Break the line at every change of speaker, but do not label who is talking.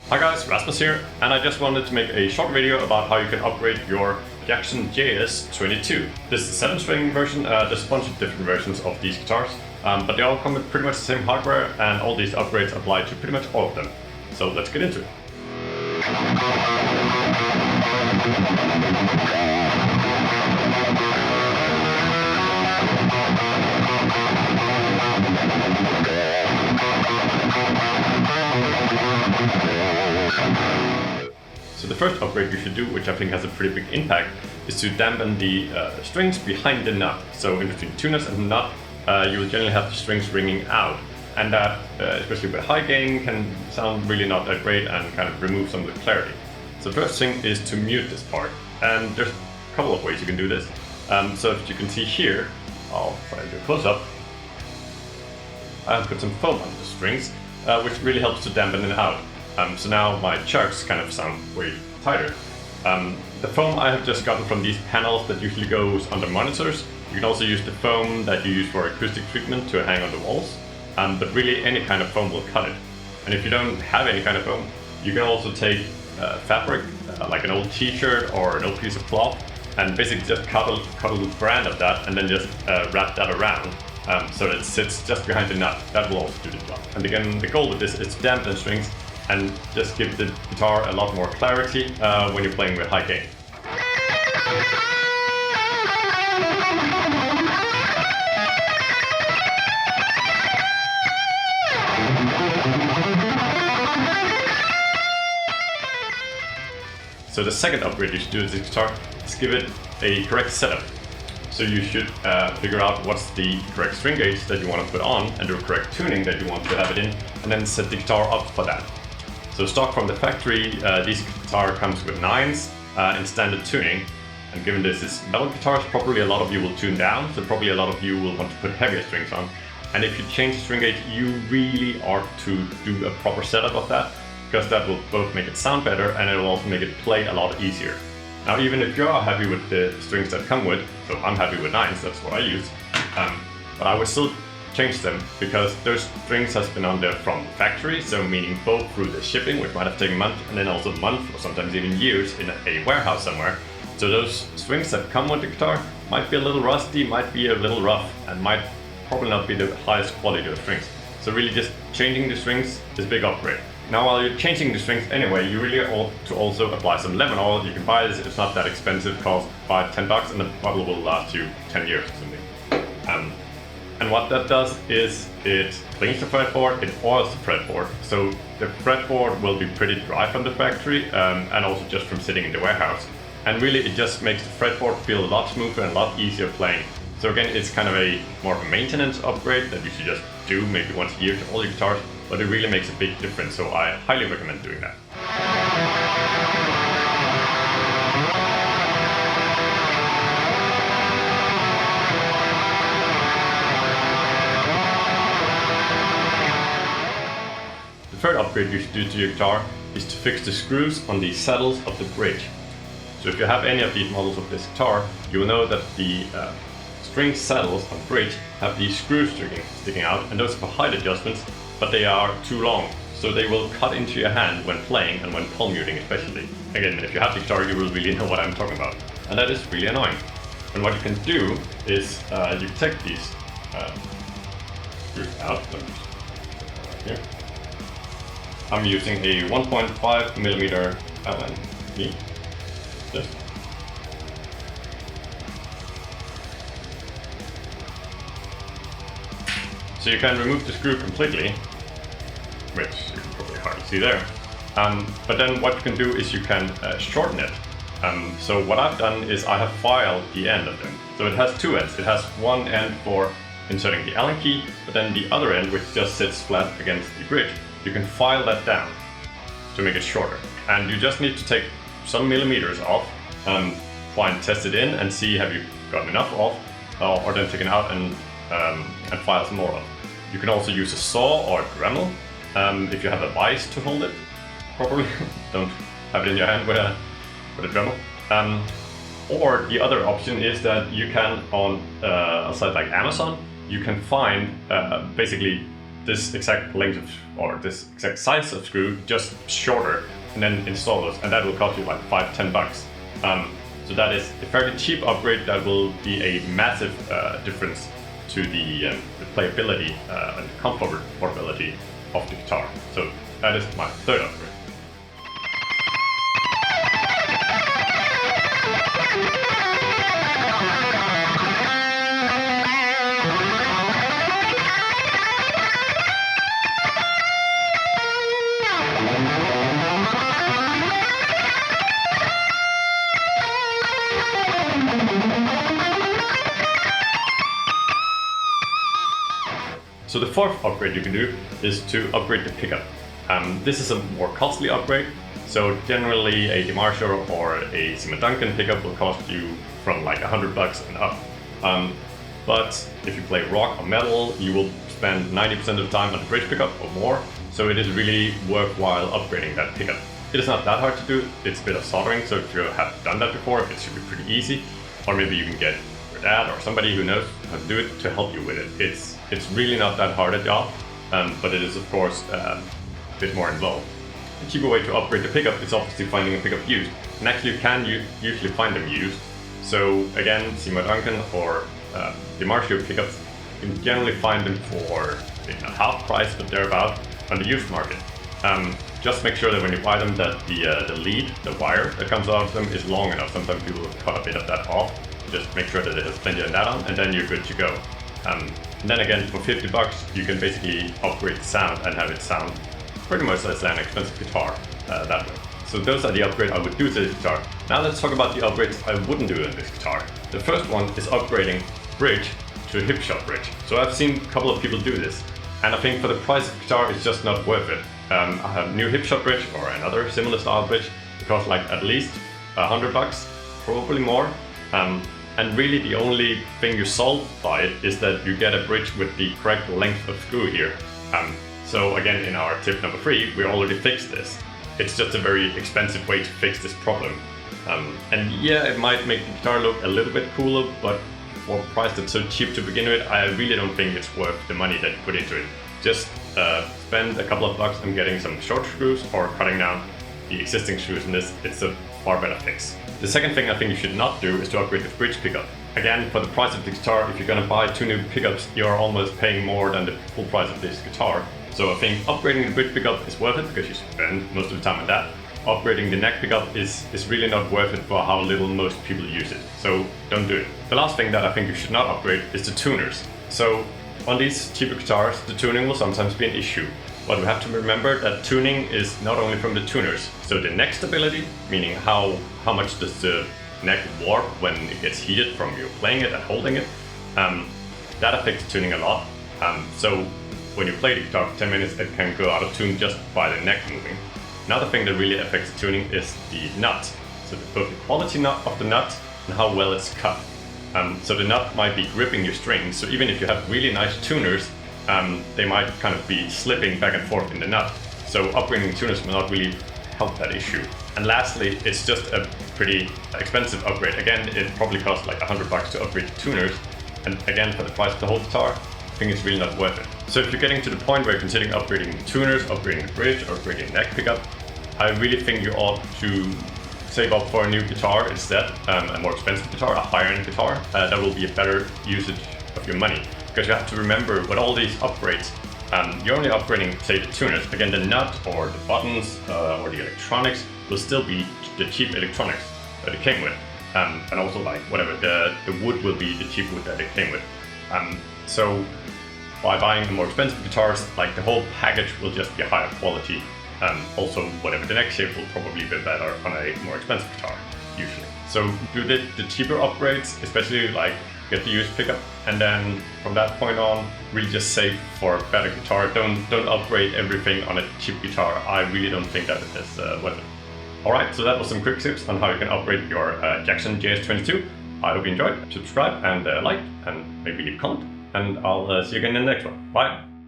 Hi guys, Rasmus here, and I just wanted to make a short video about how you can upgrade your Jackson JS22. This is the 7-string version. There's a bunch of different versions of these guitars, but they all come with pretty much the same hardware, and all these upgrades apply to pretty much all of them. So let's get into it. So the first upgrade you should do, which I think has a pretty big impact, is to dampen the strings behind the nut. So in between the tuners and the nut, you will generally have the strings ringing out. And that, especially with high gain, can sound really not that great and kind of remove some of the clarity. So the first thing is to mute this part. And there's a couple of ways you can do this. So if you can see here, I'll try to do a close-up. I've put some foam on the strings, which really helps to dampen it out. So now my chucks kind of sound way tighter. The foam I have just gotten from these panels that usually goes under monitors. You can also use the foam that you use for acoustic treatment to hang on the walls. But really any kind of foam will cut it. And if you don't have any kind of foam, you can also take fabric, like an old t-shirt or an old piece of cloth, and basically just cut a little brand of that and then just wrap that around so that it sits just behind the nut. That will also do the job. And again, the goal with this is to dampen strings and just give the guitar a lot more clarity when you're playing with high gain. So the second upgrade you should do with this guitar is give it a correct setup. So you should figure out what's the correct string gauge that you want to put on and the correct tuning that you want to have it in, and then set the guitar up for that. So stock from the factory, this guitar comes with 9s in standard tuning, and given this is metal guitars, probably a lot of you will tune down, so probably a lot of you will want to put heavier strings on. And if you change the string gauge, you really are to do a proper setup of that, because that will both make it sound better and it will also make it play a lot easier. Now even if you are happy with the strings that come with, so I'm happy with 9s, that's what I use, but I would still change them because those strings has been on there from the factory, so meaning both through the shipping, which might have taken months, and then also months or sometimes even years in a warehouse somewhere. So those strings that come with the guitar might be a little rusty, might be a little rough, and might probably not be the highest quality of strings. So really just changing the strings is a big upgrade. Now while you're changing the strings anyway, you really ought to also apply some lemon oil. You can buy this, it's not that expensive, costs $5–10, and the bottle will last you 10 years or something. And what that does is it cleans the fretboard, it oils the fretboard. So the fretboard will be pretty dry from the factory and also just from sitting in the warehouse. And really it just makes the fretboard feel a lot smoother and a lot easier playing. So again, it's kind of a more of a maintenance upgrade that you should just do maybe once a year to all your guitars, but it really makes a big difference, so I highly recommend doing that. The third upgrade you should do to your guitar is to fix the screws on the saddles of the bridge. So if you have any of these models of this guitar, you will know that the string saddles on the bridge have these screws sticking out, and those are for height adjustments, but they are too long, so they will cut into your hand when playing and when palm muting especially. Again, if you have the guitar, you will really know what I'm talking about, and that is really annoying. And what you can do is you take these screws out. Let me just put that right here. I'm using a 1.5mm Allen key. This. So you can remove the screw completely, which you can probably hardly see there. But then what you can do is you can shorten it. So what I've done is I have filed the end of them. So it has two ends. It has one end for inserting the Allen key, but then the other end, which just sits flat against the bridge, you can file that down to make it shorter. And you just need to take some millimeters off, try and test it in and see have you gotten enough off, or then take it out and file some more off. You can also use a saw or a Dremel if you have a vise to hold it properly. Don't have it in your hand with a Dremel. Or the other option is that you can, on a site like Amazon, you can find basically this exact length of, or this exact size of screw, just shorter, and then install those, and that will cost you like $5-10. So that is a fairly cheap upgrade that will be a massive difference to the playability and comfortability of the guitar. So that is my third upgrade. So the fourth upgrade you can do is to upgrade the pickup. This is a more costly upgrade, so generally a DeMarshall or a Seymour Duncan pickup will cost you from like $100 and up. But if you play rock or metal, you will spend 90% of the time on the bridge pickup or more, so it is really worthwhile upgrading that pickup. It is not that hard to do, it's a bit of soldering, so if you have done that before, it should be pretty easy. Or maybe you can get your dad or somebody who knows how to do it to help you with it. It's really not that hard a job, but it is of course a bit more involved. A cheaper way to upgrade the pickup is obviously finding a pickup used. And actually you can usually find them used. So again, Seymour Duncan or DeMarshall pickups, you can generally find them for maybe not half price, but thereabout on the used market. Just make sure that when you buy them that the lead, the wire that comes out of them is long enough. Sometimes people cut a bit of that off. Just make sure that it has plenty of that on, and then you're good to go. And then again, for $50, you can basically upgrade the sound and have it sound pretty much as an expensive guitar that way. So those are the upgrades I would do to this guitar. Now let's talk about the upgrades I wouldn't do in this guitar. The first one is upgrading bridge to a hip shot bridge. So I've seen a couple of people do this, and I think for the price of the guitar, it's just not worth it. I have a new hip shot bridge or another similar style bridge. It costs like at least $100, probably more. And really the only thing you solve by it is that you get a bridge with the correct length of screw here. So again, in our tip number 3, we already fixed this. It's just a very expensive way to fix this problem. And yeah, it might make the guitar look a little bit cooler, but for a price that's so cheap to begin with, I really don't think it's worth the money that you put into it. Just spend a couple of bucks on getting some short screws or cutting down the existing screws in this. It's a far better fix. The second thing I think you should not do is to upgrade the bridge pickup. Again, for the price of the guitar, if you're gonna buy 2 new pickups, you're almost paying more than the full price of this guitar. So I think upgrading the bridge pickup is worth it because you spend most of the time on that. Upgrading the neck pickup is really not worth it for how little most people use it. So don't do it. The last thing that I think you should not upgrade is the tuners. So on these cheaper guitars, the tuning will sometimes be an issue. But we have to remember that tuning is not only from the tuners. So the neck stability, meaning how much does the neck warp when it gets heated from you playing it and holding it, that affects tuning a lot. So when you play the guitar for 10 minutes, it can go out of tune just by the neck moving. Another thing that really affects the tuning is the nut. So both the quality of the nut and how well it's cut. So the nut might be gripping your strings, so even if you have really nice tuners, they might kind of be slipping back and forth in the nut. So upgrading tuners will not really help that issue. And lastly, it's just a pretty expensive upgrade. Again, it probably costs like $100 to upgrade the tuners. And again, for the price of the whole guitar, I think it's really not worth it. So if you're getting to the point where you're considering upgrading the tuners, upgrading the bridge, or upgrading the neck pickup, I really think you ought to save up for a new guitar instead, a more expensive guitar, a higher end guitar. That will be a better usage of your money. Because you have to remember, with all these upgrades, you're only upgrading, say, the tuners. Again, the nut or the buttons or the electronics will still be the cheap electronics that it came with. And also, like, whatever, the wood will be the cheap wood that it came with. So by buying the more expensive guitars, like, the whole package will just be higher quality. Also, whatever, the neck shape will probably be better on a more expensive guitar, usually. So do the cheaper upgrades, especially like get the used pickup, and then from that point on, really just save for a better guitar. Don't upgrade everything on a cheap guitar. I really don't think that is worth it. Alright, so that was some quick tips on how you can upgrade your Jackson JS22. I hope you enjoyed. Subscribe and like, and maybe leave a comment, and I'll see you again in the next one. Bye!